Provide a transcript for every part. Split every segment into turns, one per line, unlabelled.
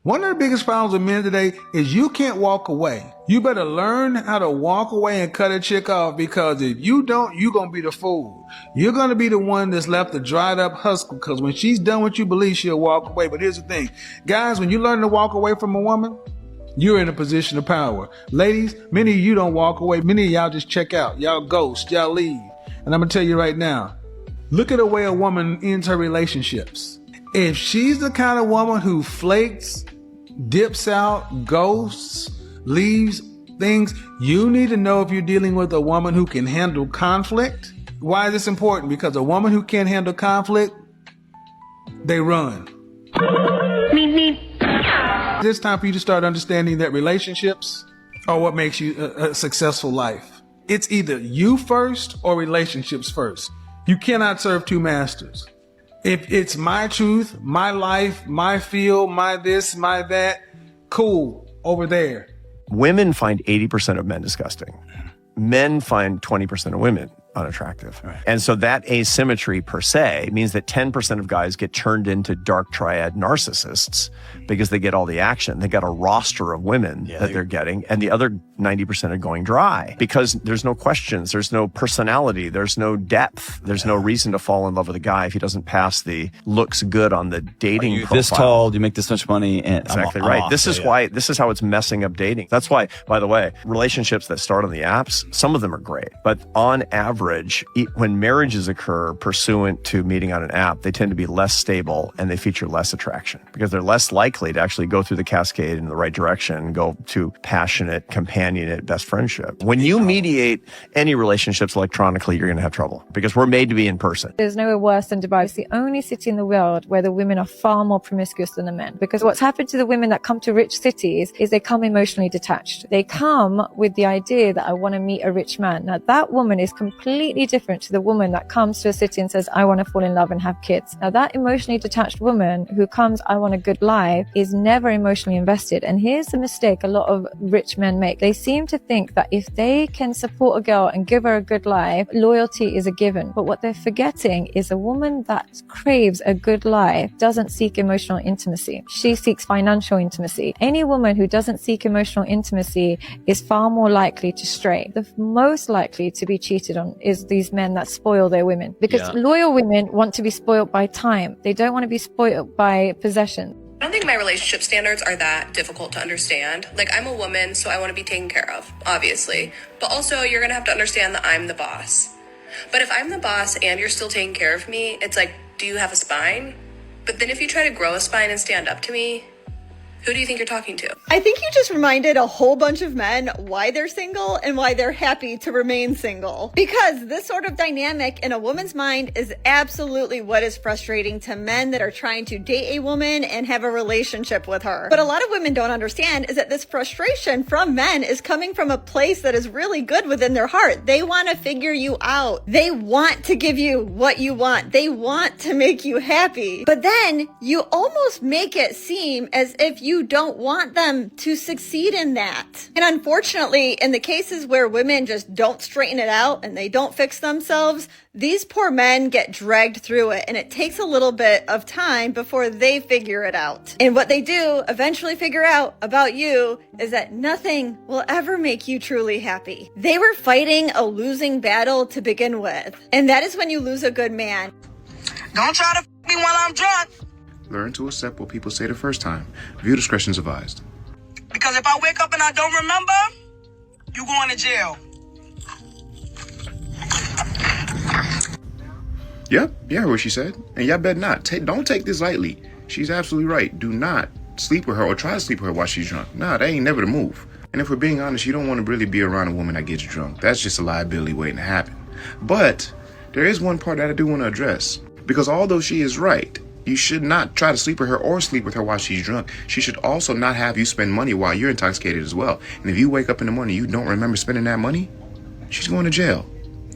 One of the biggest problems with men today is you can't walk away. You better learn how to walk away and cut a chick off, because if you don't, you're going to be the fool. You're going to be the one that's left a dried up husk, because when she's done what you believe, she'll walk away. But here's the thing. Guys, when you learn to walk away from a woman, you're in a position of power. Ladies, many of you don't walk away. Many of y'all just check out. Y'all ghost. Y'all leave. And I'm going to tell you right now, look at the way a woman ends her relationships. If she's the kind of woman who flakes, dips out, ghosts, leaves things, you need to know if you're dealing with a woman who can handle conflict. Why is this important? Because a woman who can't handle conflict, they run. It's time for you to start understanding that relationships are what makes you a successful life. It's either you first or relationships first. You cannot serve two masters. If it's my truth, my life, my field, my this, my that, cool, over there.
Women find 80% of men disgusting. Men find 20% of women unattractive. Right. And so that asymmetry per se means that 10% of guys get turned into dark triad narcissists because they get all the action. They got a roster of women that they're getting, and the other 90% are going dry because there's no questions, there's no personality, there's no depth, there's no reason to fall in love with a guy if he doesn't pass the looks good on the dating profile.
This tall, you make this much money, and
exactly right.
Off.
This is why. This is how it's messing up dating. That's why, by the way, relationships that start on the apps, some of them are great, but on average, when marriages occur pursuant to meeting on an app, they tend to be less stable and they feature less attraction because they're less likely to actually go through the cascade in the right direction and go to passionate, companionate, best friendship. When you mediate any relationships electronically, you're going to have trouble because we're made to be in person.
There's nowhere worse than Dubai. It's the only city in the world where the women are far more promiscuous than the men, because what's happened to the women that come to rich cities is they come emotionally detached. They come with the idea that I want to meet a rich man. Now that woman is completely different to the woman that comes to a city and says, I want to fall in love and have kids. Now that emotionally detached woman who comes, I want a good life, is never emotionally invested. And here's the mistake a lot of rich men make. They seem to think that if they can support a girl and give her a good life, loyalty is a given. But what they're forgetting is a woman that craves a good life doesn't seek emotional intimacy. She seeks financial intimacy. Any woman who doesn't seek emotional intimacy is far more likely to stray. The most likely to be cheated on is these men that spoil their women, because loyal women want to be spoiled by time. They don't want to be spoiled by possession.
I don't think my relationship standards are that difficult to understand. Like, I'm a woman, so I want to be taken care of, obviously. But also, you're going to have to understand that I'm the boss. But if I'm the boss and you're still taking care of me, it's like, do you have a spine? But then if you try to grow a spine and stand up to me, who do you think you're talking to?
I think you just reminded a whole bunch of men why they're single and why they're happy to remain single. Because this sort of dynamic in a woman's mind is absolutely what is frustrating to men that are trying to date a woman and have a relationship with her. But a lot of women don't understand is that this frustration from men is coming from a place that is really good within their heart. They want to figure you out. They want to give you what you want. They want to make you happy. But then you almost make it seem as if you don't want them to succeed in that. And unfortunately, in the cases where women just don't straighten it out and they don't fix themselves, these poor men get dragged through it, and it takes a little bit of time before they figure it out. And what they do eventually figure out about you is that nothing will ever make you truly happy. They were fighting a losing battle to begin with, and that is when you lose a good man.
Don't try to f me while I'm drunk.
Learn to accept what people say the first time. View discretion is advised.
Because if I wake up and I don't remember, you going to jail.
Yep, you heard what she said. And y'all better not. Don't take this lightly. She's absolutely right. Do not sleep with her or try to sleep with her while she's drunk. Nah, that ain't never the move. And if we're being honest, you don't want to really be around a woman that gets drunk. That's just a liability waiting to happen. But there is one part that I do want to address. Because although she is right, you should not try to sleep with her or sleep with her while she's drunk. She should also not have you spend money while you're intoxicated as well. And if you wake up in the morning and you don't remember spending that money, she's going to jail.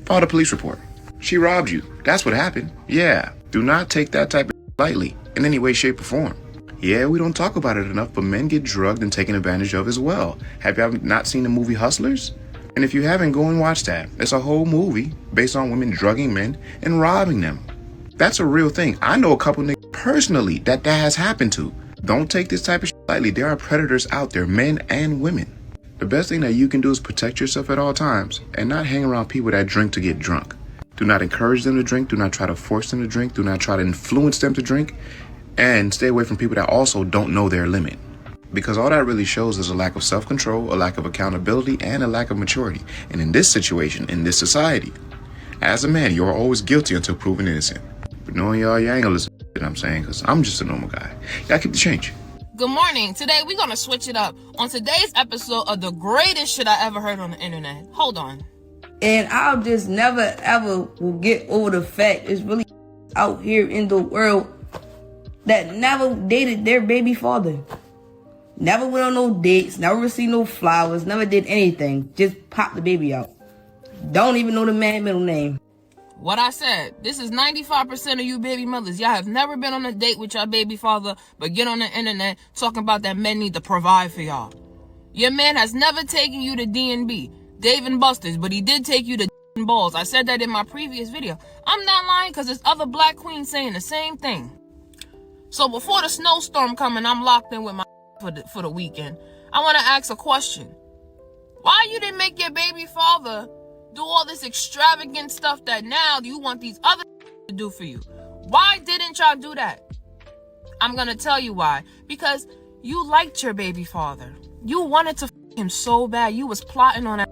File a police report. She robbed you. That's what happened. Yeah. Do not take that type of lightly in any way, shape, or form. Yeah, we don't talk about it enough, but men get drugged and taken advantage of as well. Have you not seen the movie Hustlers? And if you haven't, go and watch that. It's a whole movie based on women drugging men and robbing them. That's a real thing. I know a couple niggas personally that has happened to. Don't take this type of shit lightly. There are predators out there, men and women. The best thing that you can do is protect yourself at all times and not hang around people that drink to get drunk. Do not encourage them to drink. Do not try to force them to drink. Do not try to influence them to drink. And stay away from people that also don't know their limit. Because all that really shows is a lack of self-control, a lack of accountability, and a lack of maturity. And in this situation, in this society, as a man, you're always guilty until proven innocent. But knowing y'all, you ain't gonna listen to what I'm saying, because I'm just a normal guy. Y'all keep the change.
Good morning. Today we're gonna switch it up on today's episode of the greatest shit I ever heard on the internet. Hold on.
And I'll just never ever will get over the fact it's really out here in the world that never dated their baby father. Never went on no dates, never received no flowers, never did anything. Just popped the baby out. Don't even know the man's middle name.
What I said, this is 95% of you baby mothers. Y'all have never been on a date with your baby father, but get on the internet talking about that men need to provide for y'all. Your man has never taken you to D&B, Dave and Buster's, but he did take you to Balls. I said that in my previous video. I'm not lying because there's other black queens saying the same thing. So before the snowstorm coming, I'm locked in with my for the weekend. I want to ask a question. Why you didn't make your baby father do all this extravagant stuff that now you want these other to do for you? Why didn't y'all do that? I'm gonna tell you why. Because you liked your baby father. You wanted to him so bad. You was plotting on that.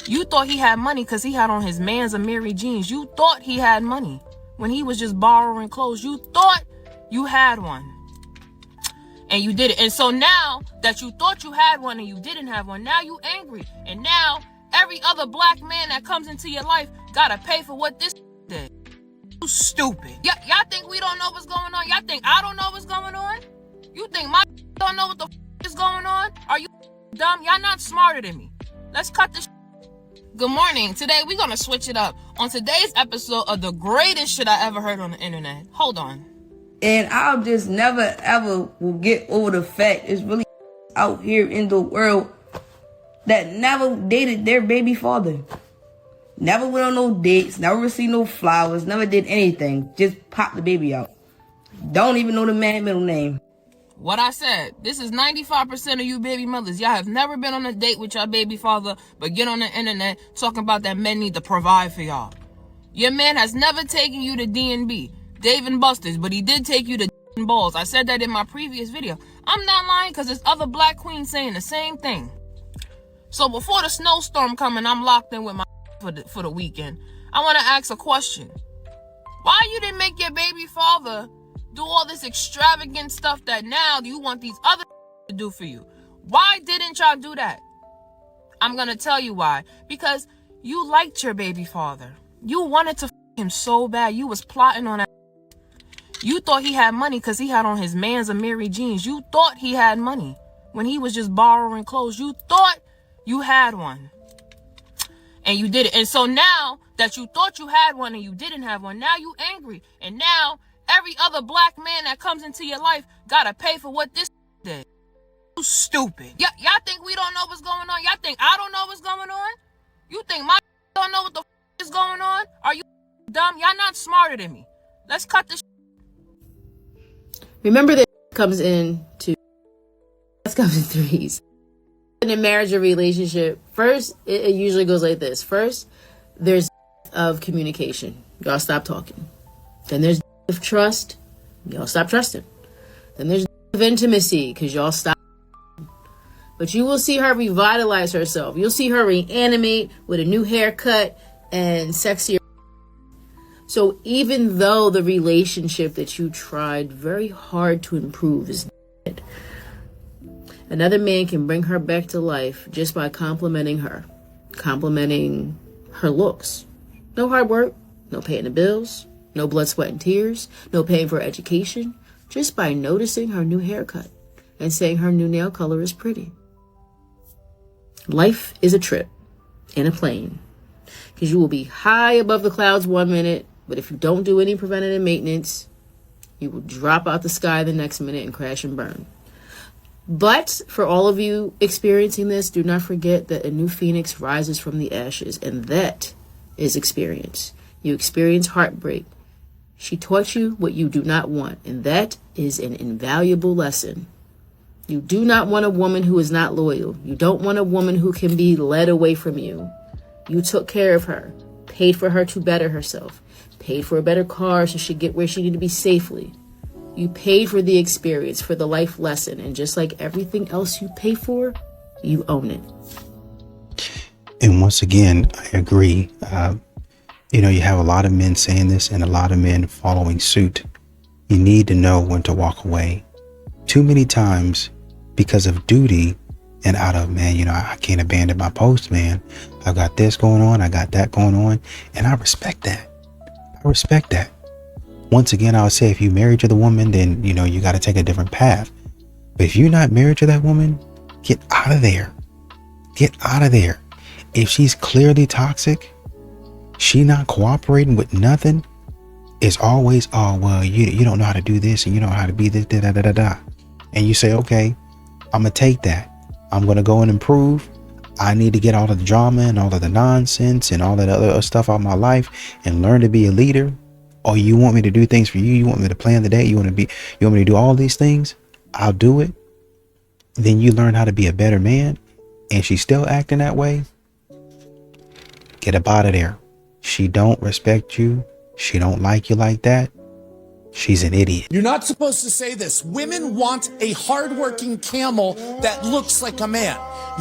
You thought he had money because he had on his Man's Amiri jeans. You thought he had money when he was just borrowing clothes. You thought you had one. And you did it. And so now that you thought you had one and you didn't have one, now you angry. And now every other black man that comes into your life gotta pay for what this did. You stupid. Y'all think we don't know what's going on? Y'all think I don't know what's going on? You think my don't know what the is going on? Are you dumb? Y'all not smarter than me. Let's cut this. Good morning. Today we're gonna switch it up on today's episode of the greatest shit I ever heard on the internet. Hold on.
And I'll just never ever will get over the fact it's really out here in the world that never dated their baby father. Never went on no dates, never received no flowers, never did anything. Just popped the baby out. Don't even know the man's middle name.
What I said, this is 95% of you baby mothers. Y'all have never been on a date with your baby father, but get on the internet talking about that men need to provide for y'all. Your man has never taken you to D&B, Dave and Buster's, but he did take you to Balls. I said that in my previous video. I'm not lying because there's other black queens saying the same thing. So before the snowstorm coming, I'm locked in with my for the weekend. I want to ask a question. Why you didn't make your baby father do all this extravagant stuff that now you want these other to do for you? Why didn't y'all do that? I'm going to tell you why. Because you liked your baby father. You wanted to him so bad. You was plotting on that. You thought he had money because he had on his Man's Amiri jeans. You thought he had money when he was just borrowing clothes. You thought you had one. And you did it. And so now that you thought you had one and you didn't have one, now you angry. And now every other black man that comes into your life gotta pay for what this did. You stupid. Y'all think we don't know what's going on? Y'all think I don't know what's going on? You think my don't know what the is going on? Are you dumb? Y'all not smarter than me. Let's cut this.
Remember that comes in in threes. In a marriage or relationship, first, it usually goes like this. First, there's of communication. Y'all stop talking. Then there's of trust. Y'all stop trusting. Then there's of intimacy because y'all stop. But you will see her revitalize herself. You'll see her reanimate with a new haircut and sexier. So even though the relationship that you tried very hard to improve is dead, another man can bring her back to life just by complimenting her looks. No hard work, no paying the bills, no blood, sweat, and tears, no paying for education, just by noticing her new haircut and saying her new nail color is pretty. Life is a trip in a plane because you will be high above the clouds 1 minute, but if you don't do any preventative maintenance, you will drop out the sky the next minute and crash and burn. But for all of you experiencing this, do not forget that a new phoenix rises from the ashes, and that is experience. You experience heartbreak. She taught you what you do not want, and that is an invaluable lesson. You do not want a woman who is not loyal. You don't want a woman who can be led away from you. You took care of her, paid for her to better herself, paid for a better car so she'd get where she needed to be safely. You paid for the experience, for the life lesson, and just like everything else you pay for, you own it.
And once again, I agree. You have a lot of men saying this and a lot of men following suit. You need to know when to walk away. Too many times, because of duty and out of, man, I can't abandon my post, man. I got this going on. I got that going on. And I respect that. Once again, I would say if you're married to the woman, then, you got to take a different path. But if you're not married to that woman, get out of there. Get out of there. If she's clearly toxic, she not cooperating with nothing, it's always, oh, well, you don't know how to do this and you don't know how to be this, da, da, da, da, da. And you say, okay, I'm going to take that. I'm going to go and improve. I need to get all of the drama and all of the nonsense and all that other stuff out of my life and learn to be a leader. Or you want me to do things for you. You want me to plan the day. You want me to do all these things. I'll do it. Then you learn how to be a better man. And she's still acting that way. Get up out of there. She don't respect you. She don't like you like that. She's an idiot.
You're not supposed to say this. Women want a hardworking camel that looks like a man.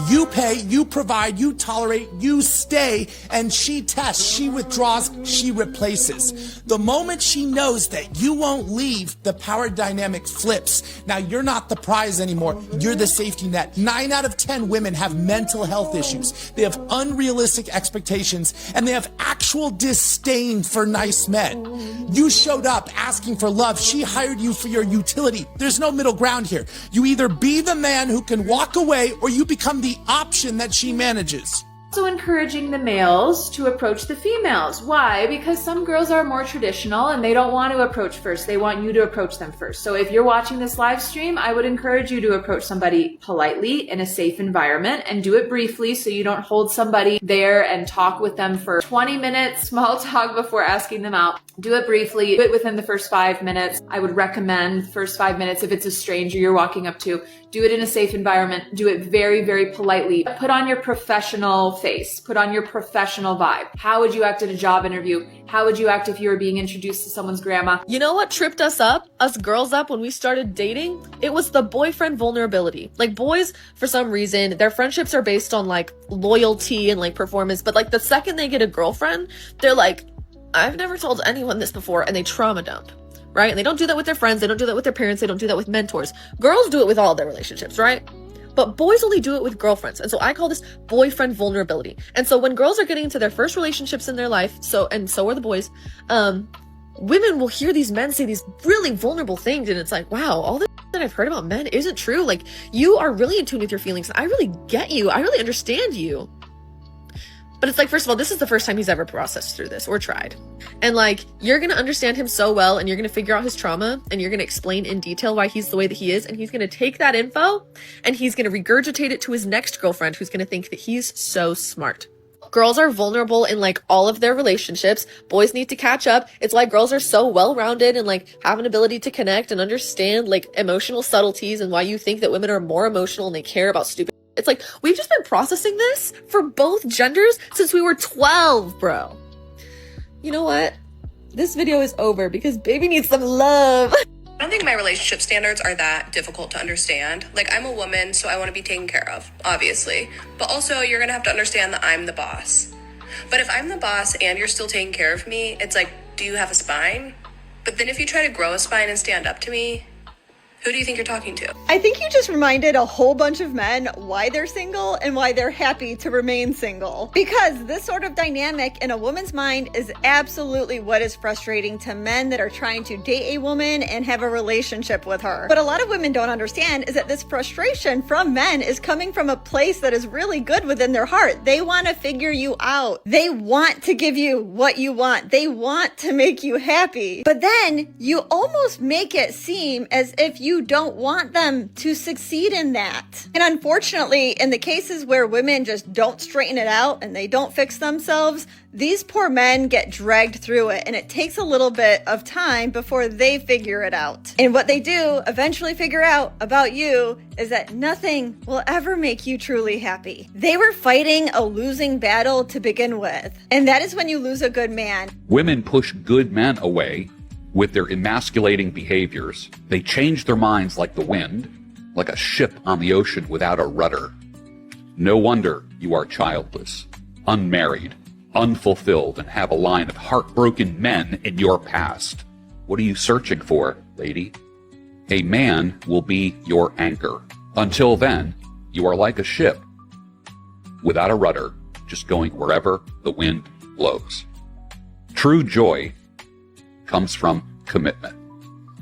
You pay, you provide, you tolerate, you stay, and she tests, she withdraws, she replaces. The moment she knows that you won't leave, the power dynamic flips. Now you're not the prize anymore. You're the safety net. 9 out of 10 women have mental health issues. They have unrealistic expectations, and they have actual disdain for nice men. You showed up asking for love. She hired you for your utility. There's no middle ground here. You either be the man who can walk away, or you become the option that she manages.
Also encouraging the males to approach the females. Why? Because some girls are more traditional and they don't want to approach first. They want you to approach them first. So if you're watching this live stream, I would encourage you to approach somebody politely in a safe environment and do it briefly so you don't hold somebody there and talk with them for 20 minutes, small talk before asking them out. Do it briefly, do it within the first 5 minutes. I would recommend first 5 minutes if it's a stranger you're walking up to. Do it in a safe environment. Do it very, very politely. Put on your professional face. Put on your professional vibe. How would you act at a job interview? How would you act if you were being introduced to someone's grandma?
You know what tripped us girls up when we started dating? It was the boyfriend vulnerability. Like, boys, for some reason, their friendships are based on like loyalty and like performance. But like the second they get a girlfriend, they're like, I've never told anyone this before, and they trauma dump. Right? And they don't do that with their friends. They don't do that with their parents. They don't do that with mentors. Girls do it with all their relationships, right? But boys only do it with girlfriends. And so I call this boyfriend vulnerability. And so when girls are getting into their first relationships in their life, so are the boys, women will hear these men say these really vulnerable things. And it's like, wow, all this that I've heard about men isn't true. Like, you are really in tune with your feelings. I really get you. I really understand you. But it's like, first of all, this is the first time he's ever processed through this or tried. And like, you're going to understand him so well, and you're going to figure out his trauma, and you're going to explain in detail why he's the way that he is. And he's going to take that info and he's going to regurgitate it to his next girlfriend, who's going to think that he's so smart. Girls are vulnerable in like all of their relationships. Boys need to catch up. It's why girls are so well-rounded and like have an ability to connect and understand like emotional subtleties, and why you think that women are more emotional and they care about stupid. It's like, we've just been processing this for both genders since we were 12, bro. You know what? This video is over because baby needs some love.
I don't think my relationship standards are that difficult to understand. Like, I'm a woman, so I want to be taken care of, obviously. But also, you're going to have to understand that I'm the boss. But if I'm the boss and you're still taking care of me, it's like, do you have a spine? But then if you try to grow a spine and stand up to me, who do you think you're talking to?
I think you just reminded a whole bunch of men why they're single and why they're happy to remain single. Because this sort of dynamic in a woman's mind is absolutely what is frustrating to men that are trying to date a woman and have a relationship with her. But a lot of women don't understand is that this frustration from men is coming from a place that is really good within their heart. They want to figure you out. They want to give you what you want. They want to make you happy. But then you almost make it seem as if you you don't want them to succeed in that. And unfortunately, in the cases where women just don't straighten it out and they don't fix themselves, these poor men get dragged through it, and it takes a little bit of time before they figure it out. And what they do eventually figure out about you is that nothing will ever make you truly happy. They were fighting a losing battle to begin with, and that is when you lose a good man.
Women push good men away with their emasculating behaviors. They change their minds like the wind, like a ship on the ocean without a rudder. No wonder you are childless, unmarried, unfulfilled, and have a line of heartbroken men in your past. What are you searching for, lady? A man will be your anchor. Until then, you are like a ship without a rudder, just going wherever the wind blows. True joy comes from commitment.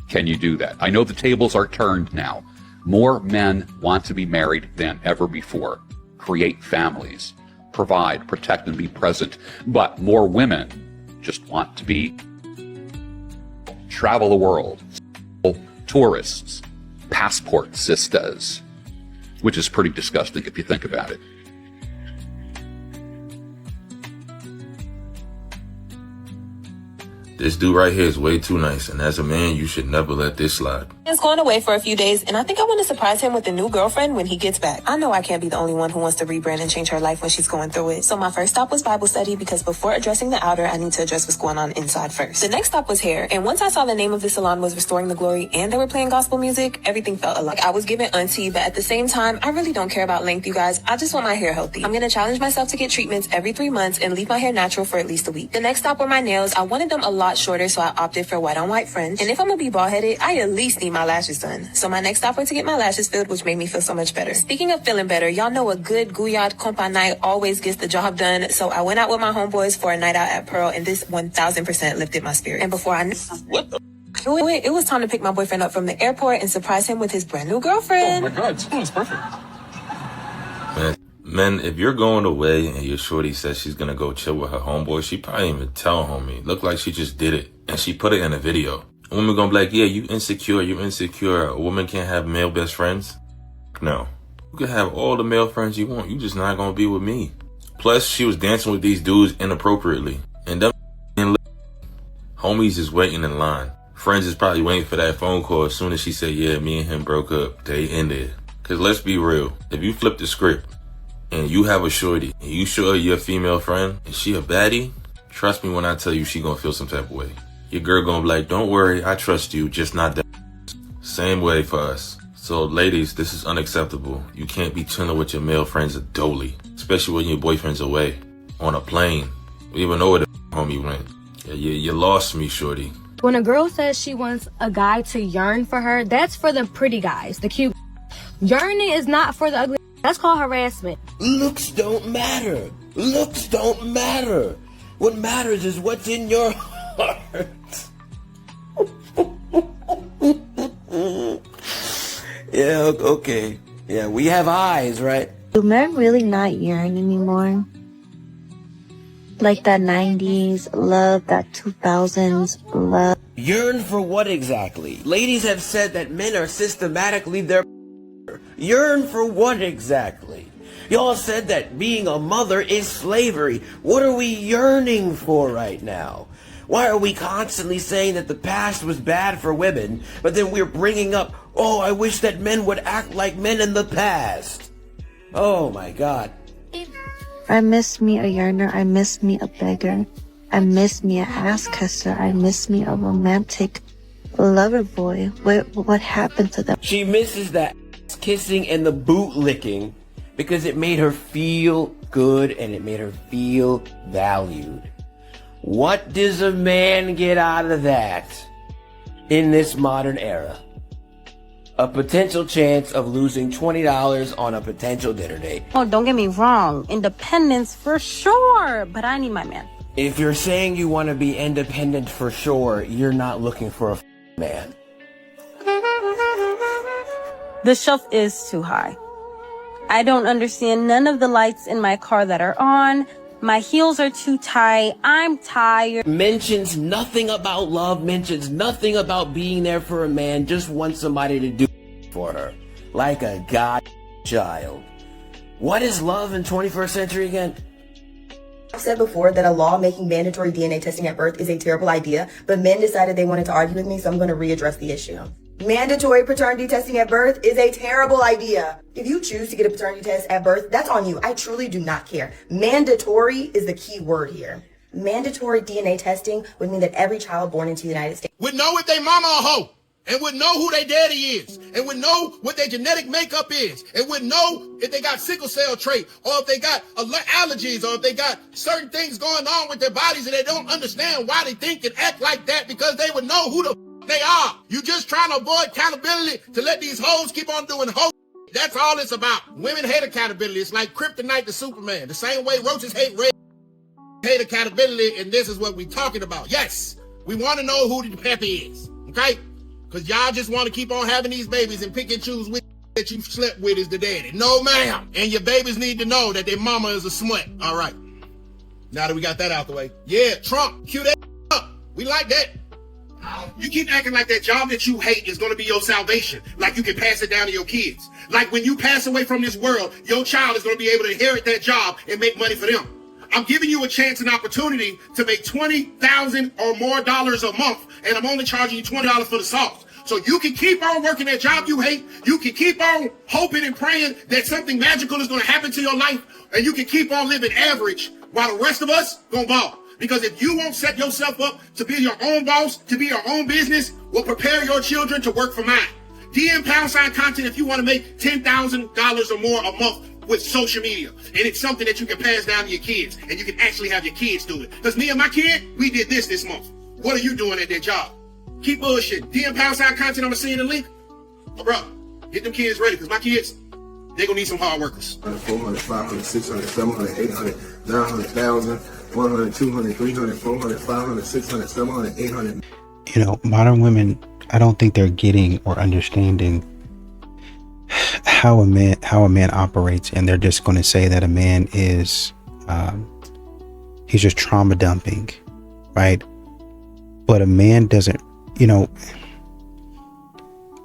Can you do that? I know the tables are turned now. More men want to be married than ever before, create families, provide, protect, and be present. But more women just want to be travel the world, tourists, passport sisters, which is pretty disgusting if you think about it.
This dude right here is way too nice, and as a man, you should never let this slide.
He's going away for a few days, and I think I want to surprise him with a new girlfriend when he gets back. I know I can't be the only one who wants to rebrand and change her life when she's going through it. So my first stop was Bible study, because before addressing the outer, I need to address what's going on inside first. The next stop was hair, and once I saw the name of the salon was Restoring the Glory and they were playing gospel music, everything felt alike. I was given auntie, but at the same time, I really don't care about length, you guys. I just want my hair healthy. I'm going to challenge myself to get treatments every 3 months and leave my hair natural for at least a week. The next stop were my nails. I wanted them a lot shorter, so I opted for white on white fringe. And if I'm gonna be bald headed, I at least need my lashes done. So my next stop was to get my lashes filled, which made me feel so much better. Speaking of feeling better, y'all know a good Gouillard compa night always gets the job done. So I went out with my homeboys for a night out at Pearl, and this 1000% lifted my spirit. And before I knew it was time to pick my boyfriend up from the airport and surprise him with his brand new girlfriend.
Oh my God, that's perfect. Man, if you're going away and your shorty says she's gonna go chill with her homeboy, she probably didn't even tell homie. Look like she just did it, and she put it in a video. A woman gonna be like, yeah, you insecure, you're insecure. A woman can't have male best friends? No. You can have all the male friends you want, you just not gonna be with me. Plus, she was dancing with these dudes inappropriately. And them homies is waiting in line. Friends is probably waiting for that phone call as soon as she said, yeah, me and him broke up. They ended. Cause let's be real, if you flip the script, and you have a shorty, and you show her your female friend, and she a baddie, trust me when I tell you she gonna feel some type of way. Your girl gonna be like, don't worry, I trust you, just not that. Same way for us. So ladies, this is unacceptable. You can't be chilling with your male friends at Dolly, especially when your boyfriend's away, on a plane. We even know where the homie went. Yeah, you lost me, shorty.
When a girl says she wants a guy to yearn for her, that's for the pretty guys, the cute. Yearning is not for the ugly. That's called harassment.
Looks don't matter. Looks don't matter. What matters is what's in your heart. Yeah, okay. Yeah, we have eyes, right?
Do men really not yearn anymore? Like that 90s love, that 2000s love.
Yearn for what exactly? Ladies have said that men are systematically their yearn for what exactly? Y'all said that being a mother is slavery. What are we yearning for right now? Why are we constantly saying that the past was bad for women, but then we're bringing up, oh, I wish that men would act like men in the past? Oh my God.
I miss me a yearner. I miss me a beggar. I miss me a ass kisser. I miss me a romantic lover boy. What happened to them?
She misses that kissing and the boot licking because it made her feel good and it made her feel valued. What does a man get out of that in this modern era? A potential chance of losing $20 on a potential dinner date.
Oh, don't get me wrong. Independence for sure, but I need my man.
If you're saying you want to be independent for sure, you're not looking for a man.
The shelf is too high. I don't understand none of the lights in my car that are on. My heels are too tight. I'm tired.
Mentions nothing about love, mentions nothing about being there for a man, just wants somebody to do for her. Like a god child. What is love in 21st century again?
I've said before that a law making mandatory DNA testing at birth is a terrible idea, but men decided they wanted to argue with me, so I'm going to readdress the issue. Mandatory paternity testing at birth is a terrible idea. If you choose to get a paternity test at birth, that's on you. I truly do not care. Mandatory is the key word here. Mandatory DNA testing would mean that every child born into the United States
would know if they mama a hoe, and would know who their daddy is, and would know what their genetic makeup is, and would know if they got sickle cell trait, or if they got allergies, or if they got certain things going on with their bodies and they don't understand why they think and act like that, because they would know who the they are. You just trying to avoid accountability to let these hoes keep on doing hoe. That's all it's about. Women hate accountability. It's like kryptonite to Superman. The same way roaches hate red, hate accountability, and this is what we're talking about. Yes, we want to know who the peppy is, okay? Because y'all just want to keep on having these babies and pick and choose which that you slept with is the daddy. No, ma'am. And your babies need to know that their mama is a smut. All right. Now that we got that out the way. Yeah, Trump, cue that up. We like that. You keep acting like that job that you hate is going to be your salvation. Like you can pass it down to your kids. Like when you pass away from this world, your child is going to be able to inherit that job and make money for them. I'm giving you a chance and opportunity to make $20,000 or more a month, and I'm only charging you $20 for the sauce. So you can keep on working that job you hate. You can keep on hoping and praying that something magical is going to happen to your life, and you can keep on living average while the rest of us gonna ball. Because if you won't set yourself up to be your own boss, to be your own business, will prepare your children to work for mine. DM # content if you want to make $10,000 or more a month with social media. And it's something that you can pass down to your kids, and you can actually have your kids do it. Because me and my kid, we did this month. What are you doing at that job? Keep bullshit. DM # content, I'm gonna send you the link. Oh, bro, get them kids ready, because my kids, they're gonna need some hard workers.
400, 500, 600, 700, 800, 900,000, 100, 200, 300, 400, 500, 600, 700, 800.
You know, modern women, I don't think they're getting or understanding how a man operates, and they're just going to say that a man is he's just trauma dumping, right? But a man doesn't, you know,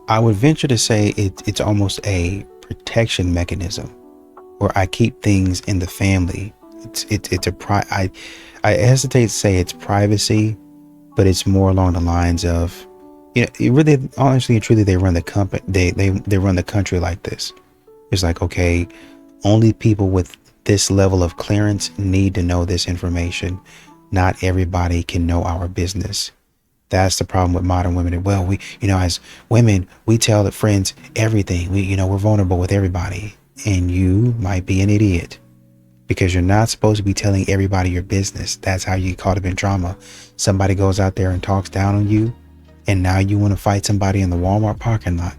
I would venture to say it's almost a protection mechanism where I keep things in the family. I hesitate to say it's privacy, but it's more along the lines of, you know, it really, honestly and truly, they run the company. They run the country like this. It's like, okay, only people with this level of clearance need to know this information. Not everybody can know our business. That's the problem with modern women. Well, we, you know, as women, we tell the friends everything. We're vulnerable with everybody, and you might be an idiot. Because you're not supposed to be telling everybody your business. That's how you get caught up in trauma. Somebody goes out there and talks down on you, and now you want to fight somebody in the Walmart parking lot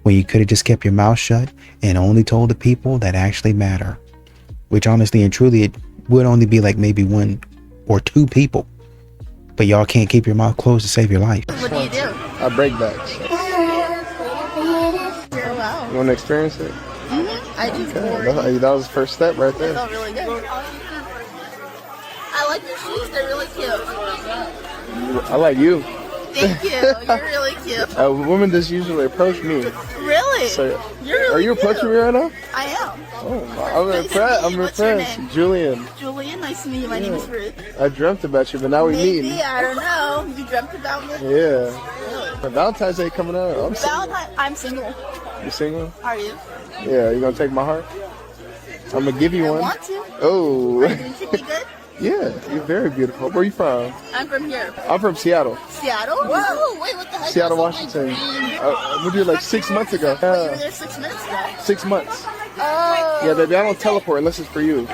when you could have just kept your mouth shut and only told the people that actually matter. Which honestly and truly, it would only be like maybe 1 or 2 people. But y'all can't keep your mouth closed to save your life.
What do you do?
I break backs.
Wow.
You want to experience it?
I do.
Okay. That was the first step right there.
It felt really good. I like your shoes. They're really cute.
I like you.
Thank you. You're really cute.
A woman just usually approach me.
Really?
So,
You're really
are you
cute.
approaching me right now?
I am.
Oh, I'm impressed. I'm
What's your
impressed.
name?
Julian.
Julian, nice to meet you. My name is Ruth.
I dreamt about you, but now we
Maybe,
meet.
I don't know. You dreamt about me?
Yeah. But Valentine's Day coming up.
I'm single.
You single?
Are you?
Yeah. You gonna take my heart? I'm gonna give you one.
I want to.
Oh.
Are you gonna treat me good?
Yeah. You're very beautiful. Where are you from?
I'm from here.
I'm from Seattle.
Seattle? Whoa, wait, what the heck?
Seattle,
That's
Washington.
like
We did like 6 months ago.
Wait, you were there 6 minutes ago?
6 months.
Oh.
Yeah, they don't teleport unless it's for you.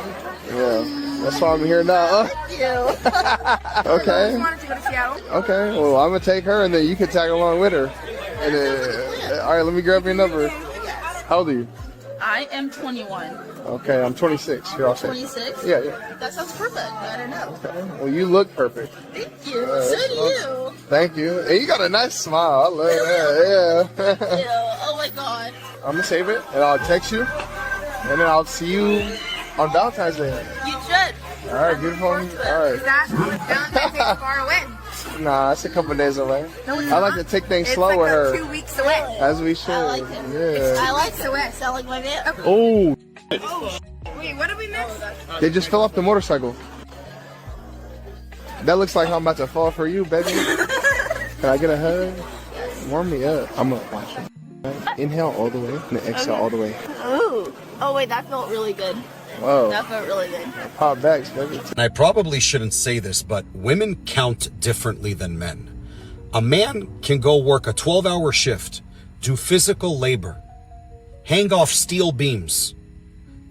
Yeah, that's why I'm here now.
Thank you.
Okay.
I just wanted to go to Seattle.
Okay, well, I'm gonna take her, and then you can tag along with her. And then, all right, let me grab your number. How old are you?
I am 21.
Okay, I'm 26. Here, I'll say.
26?
Yeah.
That sounds perfect. I don't know.
Okay. Well, you look perfect.
Thank you. So do you.
Thank you. Hey, you got a nice smile. I love that. Yeah.
Ew. Oh my god.
I'm gonna save it, and I'll text you, and then I'll see you on Valentine's Day.
You should.
Alright, beautiful. Alright.
That Valentine's Day far away.
Nah, it's a couple days away.
No, it's
I like
not.
to take things
It's
slow
like
with her.
2 weeks away.
As we should. Yeah.
I like Swiss. I like my van.
Oh.
Wait, what did we miss?
They just fell off the motorcycle. That looks like I'm about to fall for you, baby. Can I get a hug? Warm me up. I'm gonna watch it. Inhale all the way and then exhale all the way.
Ooh. Oh wait, that felt really good.
Whoa.
That felt really good.
Pop backs, baby.
And I probably shouldn't say this, but women count differently than men. A man can go work a 12-hour shift, do physical labor, hang off steel beams,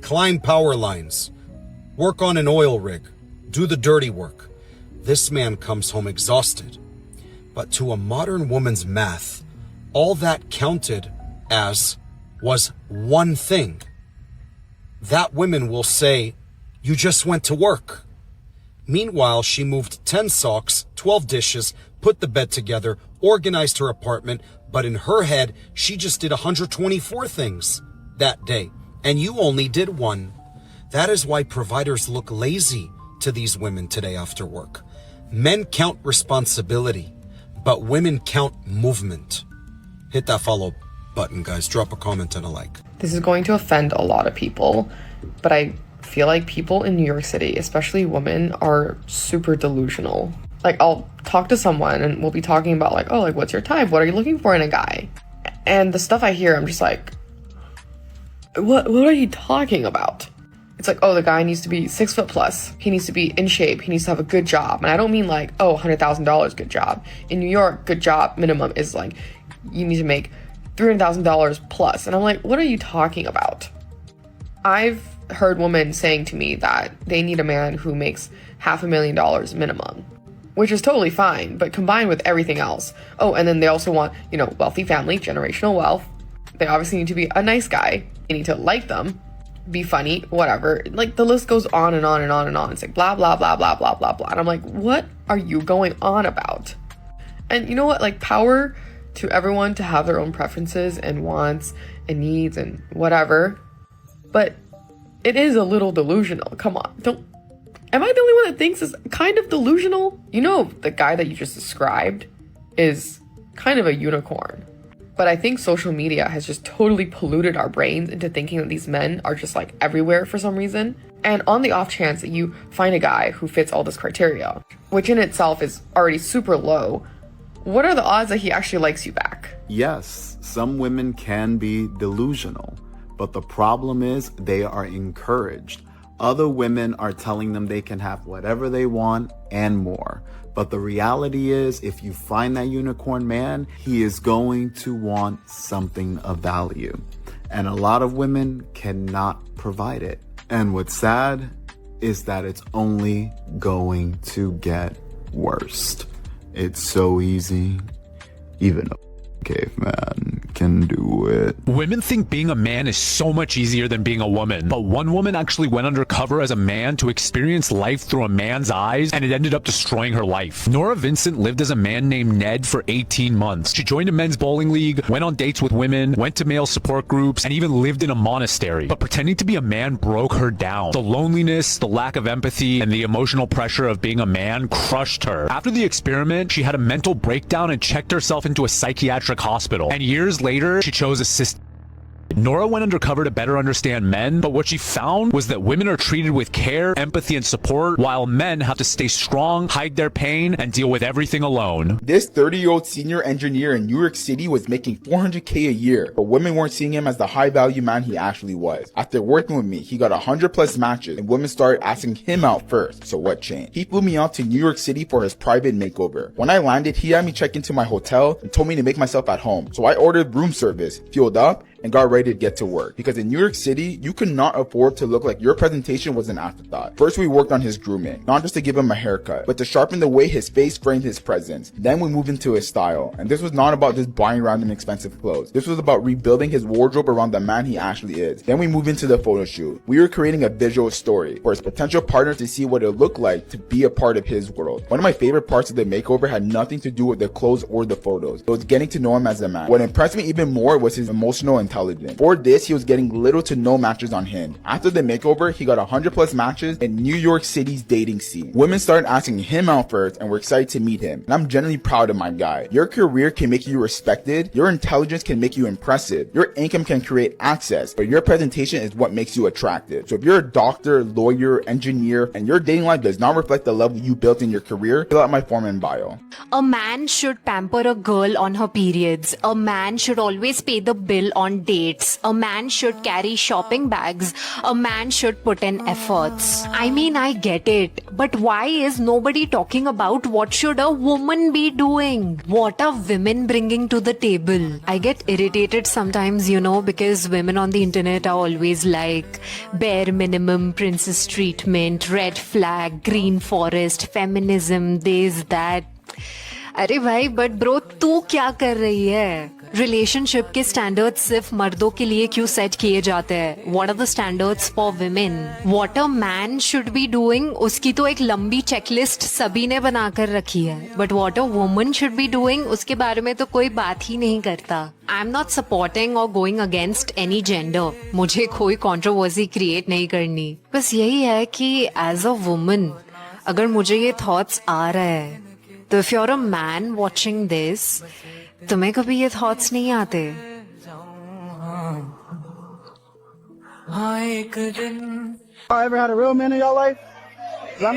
climb power lines, work on an oil rig, do the dirty work. This man comes home exhausted. But to a modern woman's math, all that counted as was one thing. That woman will say, you just went to work. Meanwhile, she moved 10 socks, 12 dishes, put the bed together, organized her apartment, but in her head, she just did 124 things that day, and you only did one. That is why providers look lazy to these women today after work. Men count responsibility, but women count movement. Hit that follow button, guys. Drop a comment and a like.
This is going to offend a lot of people, but I feel like people in New York City, especially women, are super delusional. Like, I'll talk to someone and we'll be talking about like, oh, like, what's your type? What are you looking for in a guy? And the stuff I hear, I'm just like, what are you talking about? It's like, oh, the guy needs to be 6 foot plus. He needs to be in shape. He needs to have a good job. And I don't mean like, oh, $100,000 good job. In New York, good job minimum is like, you need to make $300,000 plus. And I'm like, what are you talking about? I've heard women saying to me that they need a man who makes $500,000 minimum, which is totally fine, but combined with everything else. Oh, and then they also want, you know, wealthy family, generational wealth. They obviously need to be a nice guy. They need to like them, be funny, whatever. Like, the list goes on and on and on and on. It's like blah, blah, blah, blah, blah, blah, blah. And I'm like, what are you going on about? And you know what? Like, power to everyone to have their own preferences and wants and needs and whatever. But it is a little delusional. Come on. Am I the only one that thinks it's kind of delusional? You know, the guy that you just described is kind of a unicorn. But I think social media has just totally polluted our brains into thinking that these men are just like everywhere for some reason. And on the off chance that you find a guy who fits all this criteria, which in itself is already super low, what are the odds that he actually likes you back?
Yes, some women can be delusional, but the problem is they are encouraged. Other women are telling them they can have whatever they want and more. But the reality is, if you find that unicorn man, he is going to want something of value. And a lot of women cannot provide it. And what's sad is that it's only going to get worse. It's so easy. Even a caveman can do it.
Women think being a man is so much easier than being a woman, but one woman actually went undercover as a man to experience life through a man's eyes, and it ended up destroying her life. Nora Vincent lived as a man named Ned for 18 months. She joined a men's bowling league, went on dates with women, went to male support groups, and even lived in a monastery. But pretending to be a man broke her down. The loneliness, the lack of empathy, and the emotional pressure of being a man crushed her. After the experiment, she had a mental breakdown and checked herself into a psychiatric hospital. And years later, she chose assist. Nora went undercover to better understand men, but what she found was that women are treated with care, empathy, and support, while men have to stay strong, hide their pain, and deal with everything alone.
This 30-year-old senior engineer in New York City was making $400K a year, but women weren't seeing him as the high-value man he actually was. After working with me, he got 100+ matches, and women started asking him out first. So what changed? He flew me out to New York City for his private makeover. When I landed, he had me check into my hotel and told me to make myself at home. So I ordered room service, fueled up, and got ready to get to work. Because in New York City, you could not afford to look like your presentation was an afterthought. First, we worked on his grooming, not just to give him a haircut, but to sharpen the way his face framed his presence. Then we moved into his style. And this was not about just buying random expensive clothes. This was about rebuilding his wardrobe around the man he actually is. Then we moved into the photo shoot. We were creating a visual story for his potential partner to see what it looked like to be a part of his world. One of my favorite parts of the makeover had nothing to do with the clothes or the photos. It was getting to know him as a man. What impressed me even more was his emotional and intelligent. For this, he was getting little to no matches on Hinge. After the makeover, he got 100 plus matches in New York City's dating scene. Women started asking him out first and were excited to meet him. And I'm genuinely proud of my guy. Your career can make you respected. Your intelligence can make you impressive. Your income can create access, but your presentation is what makes you attractive. So if you're a doctor, lawyer, engineer, and your dating life does not reflect the level you built in your career, fill out my form in bio.
A man should pamper a girl on her periods. A man should always pay the bill on dates. A man should carry shopping bags. A man should put in efforts. I mean, I get it. But why is nobody talking about what should a woman be doing? What are women bringing to the table? I get irritated sometimes, because women on the internet are always like bare minimum, princess treatment, red flag, green forest, feminism, this, that. अरे भाई but bro तू क्या कर रही है? Relationship के standards सिर्फ मर्दों के लिए क्यों सेट किए जाते हैं? What are the standards for women? What a man should be doing, उसकी तो एक लंबी चेकलिस्ट सभी ने बनाकर रखी है, but what a woman should be doing उसके बारे में तो कोई बात ही नहीं करता. आई एम नॉट सपोर्टिंग और गोइंग अगेंस्ट एनी जेंडर. मुझे कोई कंट्रोवर्सी क्रिएट नहीं करनी. बस यही है कि एज अ वुमन अगर मुझे ये थॉट्स आ रहा है, तो if you are a man watching this, तुम्हें कभी ये थॉट्स नहीं आते?
Ever had a real man in your life? 'Cause I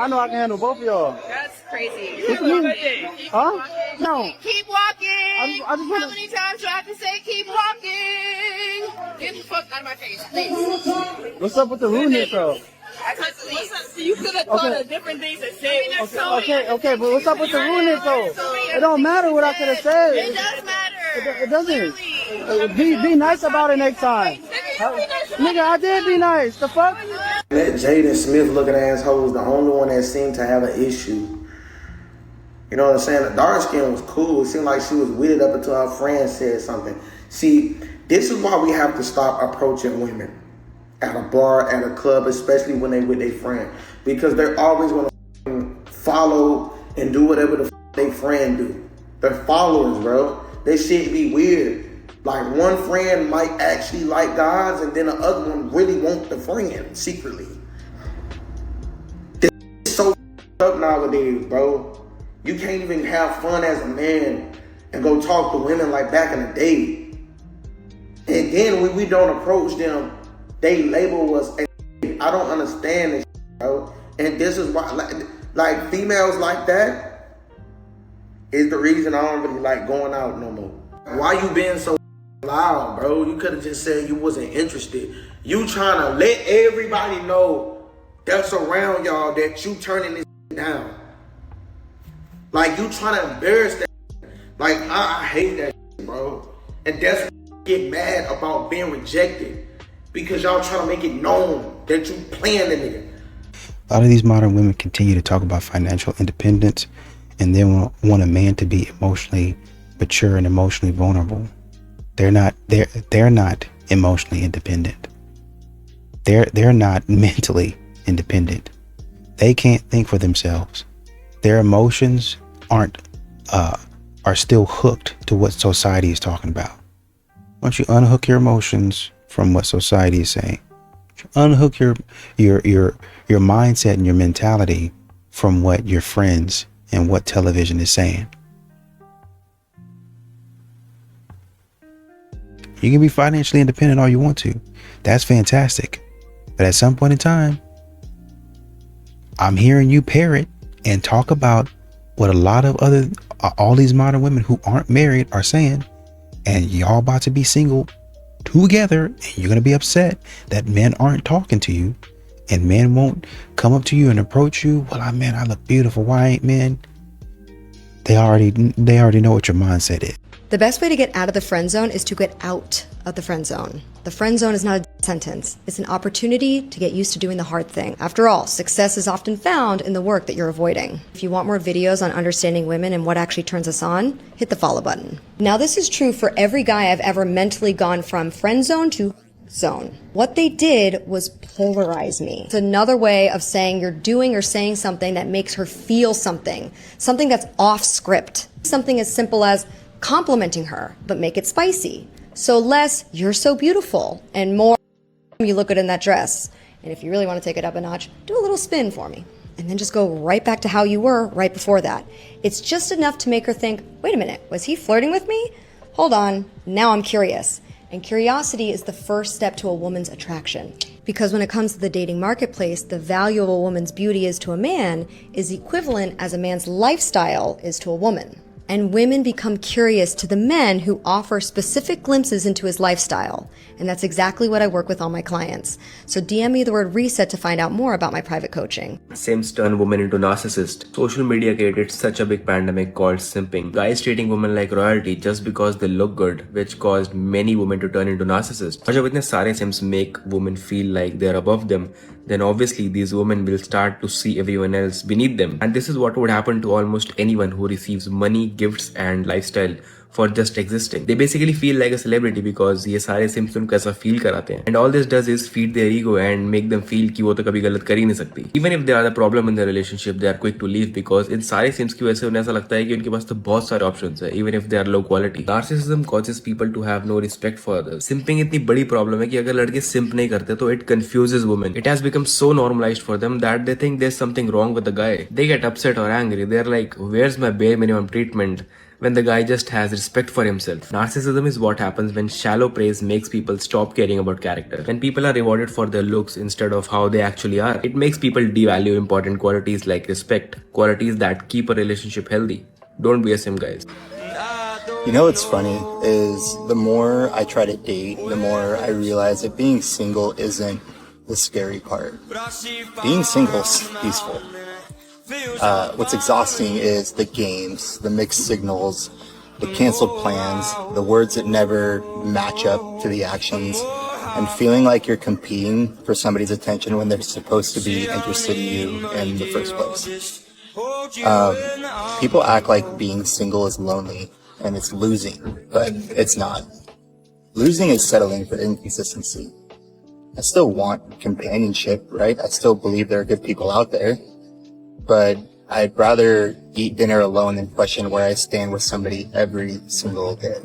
know I can handle both of y'all.
That's crazy.
What you mean? Huh? No.
Keep walking.
I just
How many times do I have to say keep walking? Get the fuck out of my face, please.
What's up with the rudeness, though?
You could have thought of different things to say.
Okay, but what's up with the rudeness, though? It don't matter what I could have said.
It does matter.
It doesn't. Be nice about it next time. Nigga, I did be nice. The fuck?
That Jaden Smith looking asshole was the only one that seemed to have an issue. You know what I'm saying? The dark skin was cool. It seemed like she was with it up until her friend said something. See, this is why we have to stop approaching women at a bar, at a club, especially when they with their friend, because they're always going to follow and do whatever the their friend do. They're followers, bro. They shit be weird. Like one friend might actually like guys, and then the other one really want the friend secretly. This is so up nowadays, bro. You can't even have fun as a man and go talk to women like back in the day. And then when we don't approach them, they label us. I don't understand this, bro. And this is why, like females like that is the reason I don't really like going out no more. Why you being so loud, bro? You could have just said you wasn't interested. You trying to let everybody know that's around y'all that you turning this down. Like you trying to embarrass that. Like I hate that, bro. And that's why I get mad about being rejected. Because y'all trying to make it known that you playing the nigga.
A lot of these modern women continue to talk about financial independence, and they want a man to be emotionally mature and emotionally vulnerable. They're not emotionally independent. They're not mentally independent. They can't think for themselves. Their emotions are still hooked to what society is talking about. Why don't you unhook your emotions from what society is saying? Unhook your mindset and your mentality from what your friends and what television is saying. You can be financially independent all you want to. That's fantastic. But at some point in time, I'm hearing you parrot and talk about what a lot of all these modern women who aren't married are saying, and y'all about to be single together, and you're going to be upset that men aren't talking to you, and men won't come up to you and approach you. Well, I look beautiful. Why ain't men? They already know what your mindset is.
The best way to get out of the friend zone is to get out of the friend zone. The friend zone is not a sentence. It's an opportunity to get used to doing the hard thing. After all, success is often found in the work that you're avoiding. If you want more videos on understanding women and what actually turns us on, hit the follow button. Now, this is true for every guy I've ever mentally gone from friend zone to zone. What they did was polarize me. It's another way of saying you're doing or saying something that makes her feel something that's off script. Something as simple as complimenting her, but make it spicy. So less, you're so beautiful, and more, you look good in that dress. And if you really want to take it up a notch, do a little spin for me. And then just go right back to how you were right before that. It's just enough to make her think, wait a minute, was he flirting with me? Hold on, now I'm curious. And curiosity is the first step to a woman's attraction. Because when it comes to the dating marketplace, the value of a woman's beauty is to a man is equivalent as a man's lifestyle is to a woman. And women become curious to the men who offer specific glimpses into his lifestyle. And that's exactly what I work with all my clients. So DM me the word reset to find out more about my private coaching.
Simps turn women into narcissists. Social media created such a big pandemic called simping. Guys treating women like royalty just because they look good, which caused many women to turn into narcissists. और जब इतने सारे simps make women feel like they're above them, then obviously these women will start to see everyone else beneath them. And this is what would happen to almost anyone who receives money, gifts and lifestyle for just existing. They basically feel like a celebrity because ये सारे CIMS उनको ऐसा feel कराते हैं. And all this does is feed their ego and make them feel कि वो तो कभी गलत कर ही नहीं सकती. Even if they are the problem in the relationship, they are quick to leave because इन सारे सिम्स की वजह से उन्हें ऐसा लगता है कि उनके पास तो बहुत सारे options है, even if they are low quality. Narcissism causes people to have no respect for others. Simping इतनी बड़ी problem है कि अगर लड़के simp नहीं करते तो it confuses women. It has become so normalized for them that they think there's something wrong with the guy. They get upset or angry. They're like, where's my bare minimum treatment? When the guy just has respect for himself. Narcissism is what happens when shallow praise makes people stop caring about character. When people are rewarded for their looks instead of how they actually are, it makes people devalue important qualities like respect, qualities that keep a relationship healthy. Don't be a simp, guys.
You know what's funny is the more I try to date, the more I realize that being single isn't the scary part. Being single is peaceful. What's exhausting is the games, the mixed signals, the canceled plans, the words that never match up to the actions, and feeling like you're competing for somebody's attention when they're supposed to be interested in you in the first place. People act like being single is lonely and it's losing, but it's not. Losing is settling for inconsistency. I still want companionship, right? I still believe there are good people out there. But I'd rather eat dinner alone than question where I stand with somebody every single day.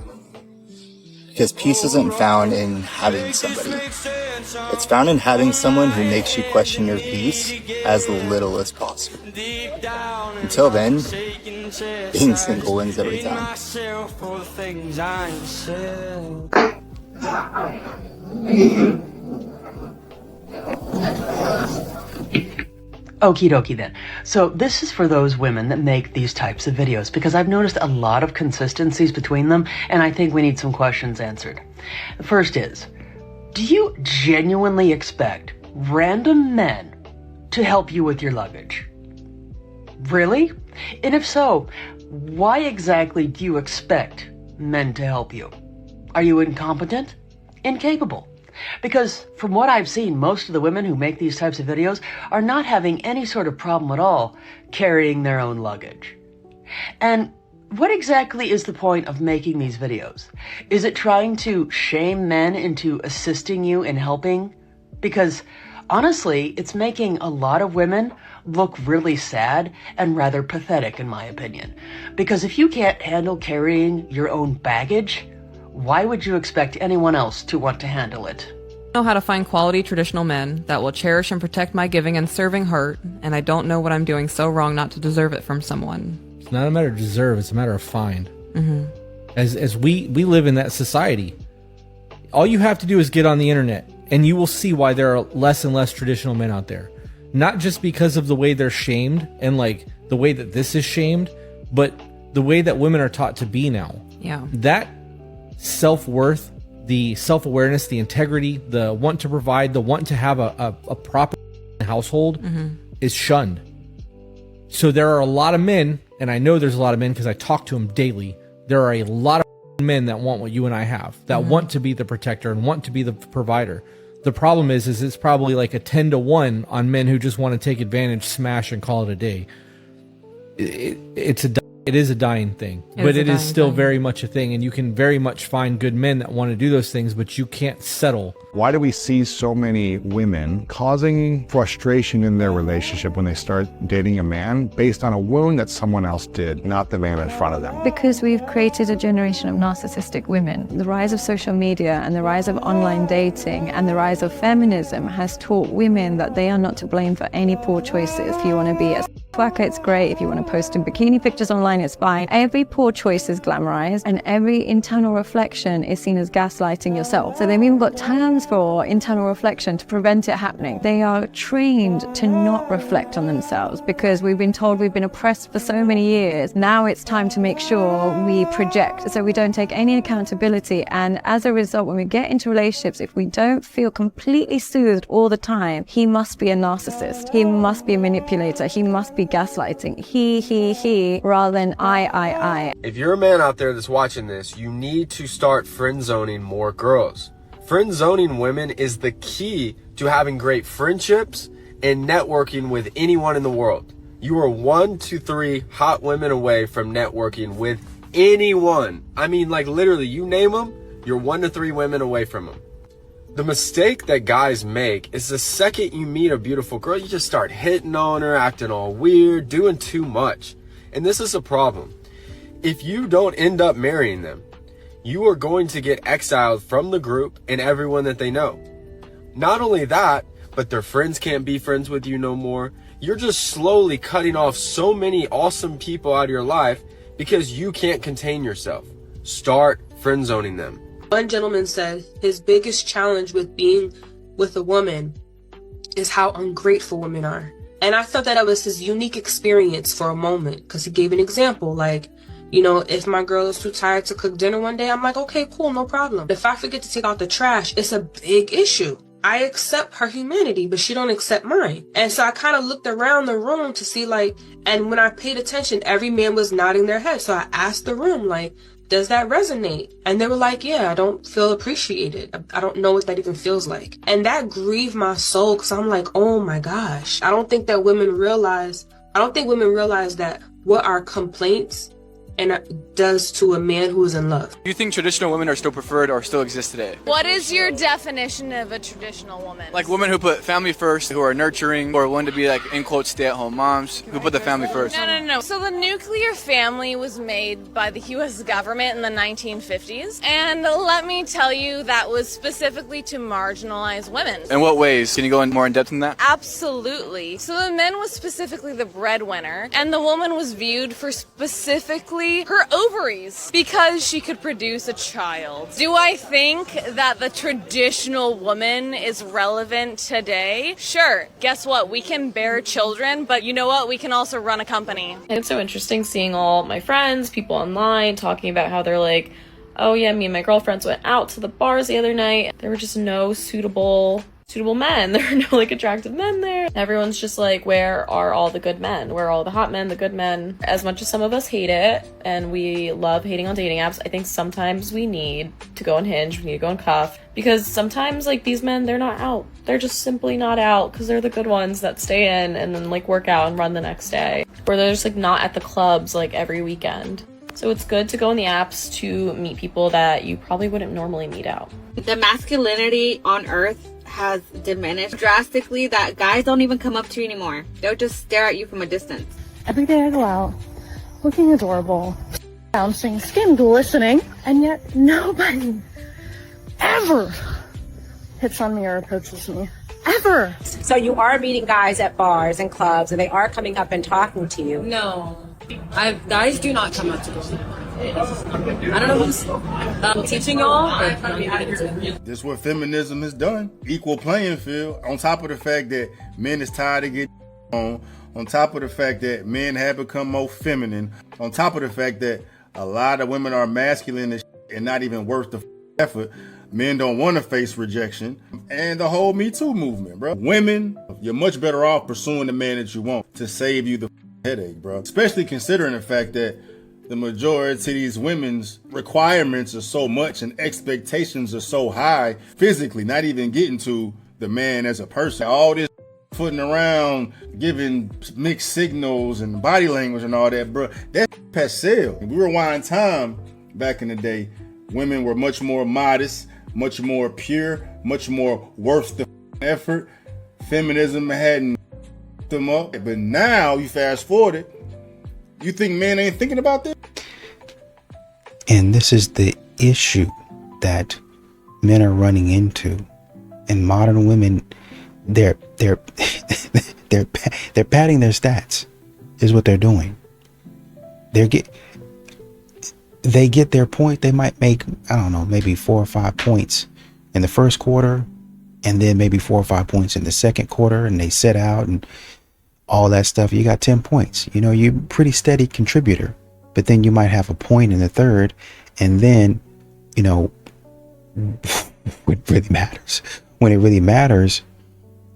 Because peace isn't found in having somebody. It's found in having someone who makes you question your peace as little as possible. Until then, being single wins every time.
Okie dokie then. So this is for those women that make these types of videos because I've noticed a lot of consistencies between them and I think we need some questions answered. The first is, do you genuinely expect random men to help you with your luggage? Really? And if so, why exactly do you expect men to help you? Are you incompetent? Incapable? Because from what I've seen, most of the women who make these types of videos are not having any sort of problem at all carrying their own luggage. And what exactly is the point of making these videos? Is it trying to shame men into assisting you in helping? Because honestly, it's making a lot of women look really sad and rather pathetic in my opinion. Because if you can't handle carrying your own baggage, why would you expect anyone else to want to handle it?
I know how to find quality traditional men that will cherish and protect my giving and serving heart, and I don't know what I'm doing so wrong not to deserve it from someone.
It's not a matter of deserve, it's a matter of find.
Mm-hmm.
As we live in that society, all you have to do is get on the internet, and you will see why there are less and less traditional men out there. Not just because of the way they're shamed, and like the way that this is shamed, but the way that women are taught to be now.
Yeah.
That self-worth, the self-awareness, the integrity, the want to provide, the want to have a proper household is shunned. So there are a lot of men, and I know there's a lot of men because I talk to them daily, there are a lot of men that want what you and I have, that want to be the protector and want to be the provider. The problem is it's probably like a 10-to-1 on men who just want to take advantage, smash, and call it a day. It's a It is a dying thing, but it is still very much a thing, and you can very much find good men that want to do those things, but you can't settle.
Why do we see so many women causing frustration in their relationship when they start dating a man based on a wound that someone else did, not the man in front of them?
Because we've created a generation of narcissistic women. The rise of social media and the rise of online dating and the rise of feminism has taught women that they are not to blame for any poor choices. If you want to be a worker, it's great. If you want to post in bikini pictures online, it's fine. Every poor choice is glamorized and every internal reflection is seen as gaslighting yourself. So they've even got terms for internal reflection to prevent it happening. They are trained to not reflect on themselves because we've been told we've been oppressed for so many years. Now it's time to make sure we project so we don't take any accountability. And as a result, when we get into relationships, if we don't feel completely soothed all the time, he must be a narcissist. He must be a manipulator. He must be gaslighting. He, rather than I.
If you're a man out there that's watching this, you need to start friend zoning more girls. Friend zoning women is the key to having great friendships and networking with anyone in the world. You are 1 to 3 hot women away from networking with anyone. I mean, like literally, you name them, you're 1 to 3 women away from them. The mistake that guys make is the second you meet a beautiful girl, you just start hitting on her, acting all weird, doing too much. And this is a problem. If you don't end up marrying them, you are going to get exiled from the group and everyone that they know. Not only that, but their friends can't be friends with you no more. You're just slowly cutting off so many awesome people out of your life because you can't contain yourself. Start friend zoning them.
One gentleman said his biggest challenge with being with a woman is how ungrateful women are. And I thought that was his unique experience for a moment because he gave an example like, you know, if my girl is too tired to cook dinner one day, I'm like, okay, cool, no problem. If I forget to take out the trash, it's a big issue. I accept her humanity, but she don't accept mine. And so I kind of looked around the room to see like, and when I paid attention, every man was nodding their head. So I asked the room like, does that resonate? And they were like, yeah, I don't feel appreciated. I don't know what that even feels like. And that grieved my soul because I'm like, oh my gosh. I don't think women realize that what our complaints and it does to a man who is in love.
Do you think traditional women are still preferred or still exist today?
What is your definition of a traditional woman?
Like women who put family first, who are nurturing, or willing to be like, in quotes, stay-at-home moms, who put the family first.
No. So the nuclear family was made by the U.S. government in the 1950s. And let me tell you, that was specifically to marginalize women.
In what ways? Can you go in more in depth than that?
Absolutely. So the man was specifically the breadwinner, and the woman was viewed for specifically her ovaries because she could produce a child. Do I think that the traditional woman is relevant today? Sure. Guess what? We can bear children, but you know what? We can also run a company.
And it's so interesting seeing all my friends, people online talking about how they're like, oh yeah, me and my girlfriends went out to the bars the other night. There were just no suitable men. There are no like attractive men there. Everyone's just like, where are all the good men? Where are all the hot men, the good men? As much as some of us hate it and we love hating on dating apps, I think sometimes we need to go on Hinge, we need to go on Cuff, because sometimes like these men, they're not out. They're just simply not out because they're the good ones that stay in and then like work out and run the next day. Or they're just like not at the clubs like every weekend. So it's good to go on the apps to meet people that you probably wouldn't normally meet out.
The masculinity on Earth has diminished drastically that guys don't even come up to you anymore. They'll just stare at you from a distance.
Every day I go out looking adorable, bouncing, skin glistening, and yet nobody ever hits on me or approaches me. Ever.
So you are meeting guys at bars and clubs and they are coming up and talking to you? No. Guys do not come up to me. I don't know who's teaching y'all.
This is what feminism has done. Equal playing field. On top of the fact that men is tired of getting on top of the fact that men have become more feminine, on top of the fact that a lot of women are masculine and not even worth the effort. Men don't want to face rejection. And the whole Me Too movement, bro. Women, you're much better off pursuing the man that you want to save you the headache, bro. Especially considering the fact that the majority of these women's requirements are so much and expectations are so high physically, not even getting to the man as a person. All this
footing around, giving mixed signals and body language and all that, bro. That's passe. If we rewind time back in the day, women were much more modest, much more pure, much more worth the effort. Feminism hadn't them up. But now you fast forward it, you think men ain't thinking about this?
And this is the issue that men are running into. And modern women, they're they're padding their stats is what they're doing. They get their point. They might make, I don't know, maybe 4 or 5 points in the first quarter, and then maybe 4 or 5 points in the second quarter, and they sit out and all that stuff. You got 10 points. You know, you're a pretty steady contributor, but then you might have a point in the third, and then, you know, it really matters. When it really matters,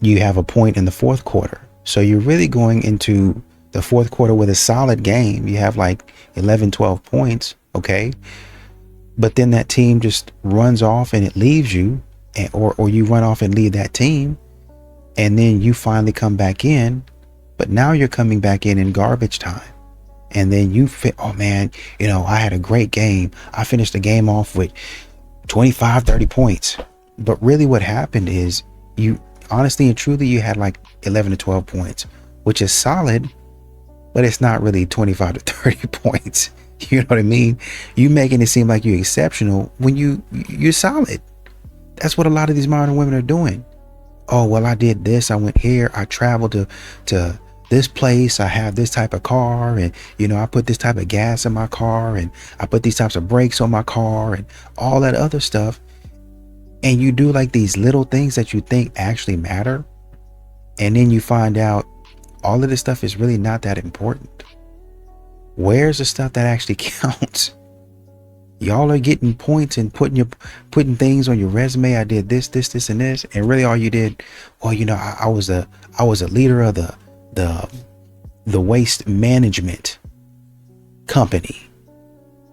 you have a point in the fourth quarter. So you're really going into the fourth quarter with a solid game. You have like 11, 12 points. Okay. But then that team just runs off and it leaves you, or you run off and leave that team. And then you finally come back in, but now you're coming back in garbage time. And then you fit, oh man, you know, I had a great game. I finished the game off with 25, 30 points. But really what happened is you honestly and truly, you had like 11 to 12 points, which is solid, but it's not really 25 to 30 points. You know what I mean? You making it seem like you're exceptional when you're solid. That's what a lot of these modern women are doing. Oh, well, I did this. I went here. I traveled to this place. I have this type of car, and you know, I put this type of gas in my car, and I put these types of brakes on my car, and all that other stuff. And you do like these little things that you think actually matter, and then you find out all of this stuff is really not that important. Where's the stuff that actually counts? Y'all are getting points and putting things on your resume. I did this, and this, and really all you did, well, you know, I was a leader of the waste management company,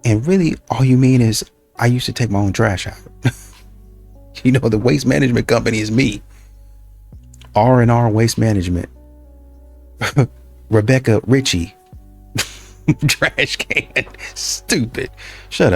and really all you mean is I used to take my own trash out. You know, the waste management company is me. R&R Waste Management. Rebecca Ritchie. Trash can. Stupid. Shut up.